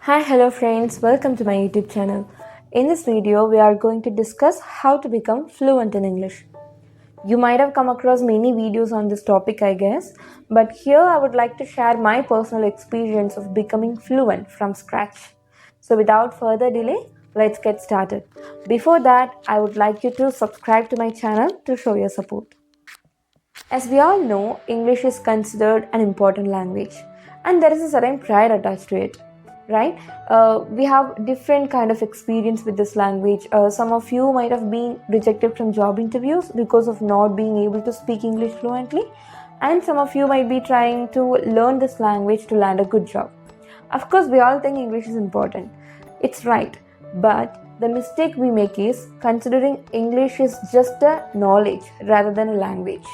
Hi, hello friends, welcome to my YouTube channel. In this video, we are going to discuss how to become fluent in English. You might have come across many videos on this topic, I guess, but here I would like to share my personal experience of becoming fluent from scratch. So without further delay, let's get started. Before that, I would like you to subscribe to my channel to show your support. As we all know, English is considered an important language and there is a certain pride attached to it, right? We have different kind of experience with this language. Some of you might have been rejected from job interviews because of not being able to speak English fluently, and some of you might be trying to learn this language to land a good job. Of course, we all think English is important. It's right, but the mistake we make is considering English is just a knowledge rather than a language.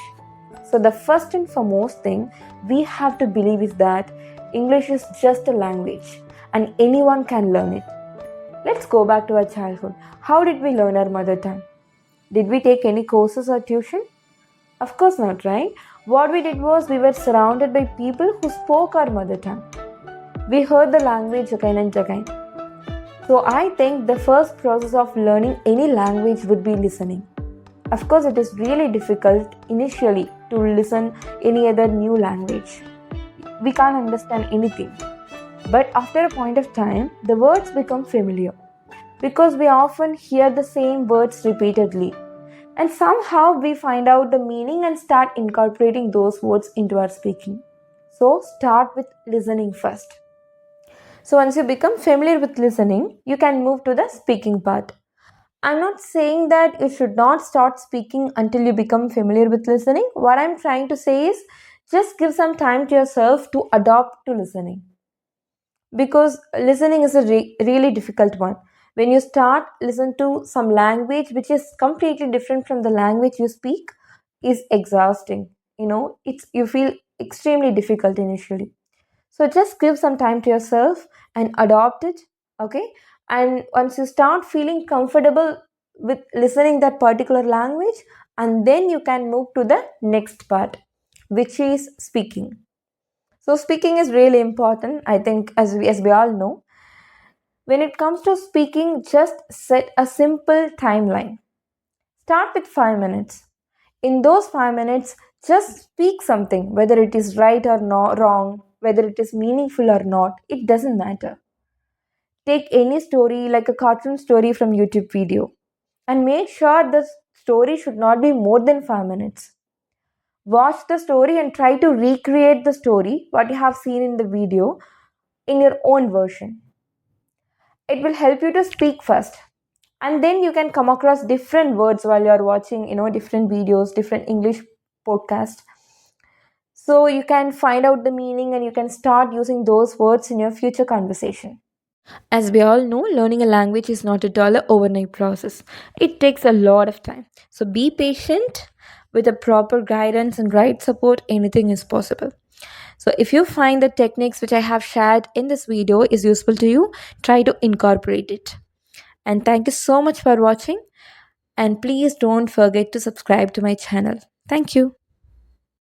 So the first and foremost thing we have to believe is that English is just a language and anyone can learn it. Let's go back to our childhood. How did we learn our mother tongue? Did we take any courses or tuition? Of course not, right? What we did was we were surrounded by people who spoke our mother tongue. We heard the language again and again. So I think the first process of learning any language would be listening. Of course, it is really difficult initially to listen any other new language. We can't understand anything. But after a point of time, the words become familiar because we often hear the same words repeatedly. And somehow we find out the meaning and start incorporating those words into our speaking. So start with listening first. So once you become familiar with listening, you can move to the speaking part. I'm not saying that you should not start speaking until you become familiar with listening. What I'm trying to say is just give some time to yourself to adopt to listening. Because listening is a really difficult one. When you start listen to some language which is completely different from the language you speak is exhausting. You feel extremely difficult initially. So just give some time to yourself and adopt it, okay? And once you start feeling comfortable with listening that particular language, and then you can move to the next part, which is speaking. So speaking is really important, I think, as we all know. When it comes to speaking, just set a simple timeline. Start with 5 minutes. In those 5 minutes, just speak something, whether it is right or not wrong, whether it is meaningful or not, it doesn't matter. Take any story like a cartoon story from YouTube video and make sure the story should not be more than 5 minutes. Watch the story and try to recreate the story, what you have seen in the video, in your own version. It will help you to speak first. And then you can come across different words while you are watching, different videos, different English podcasts. So you can find out the meaning and you can start using those words in your future conversation. As we all know, learning a language is not at all an overnight process. It takes a lot of time. So be patient. With a proper guidance and right support, anything is possible. So if you find the techniques which I have shared in this video is useful to you, try to incorporate it. And thank you so much for watching. And please don't forget to subscribe to my channel. Thank you.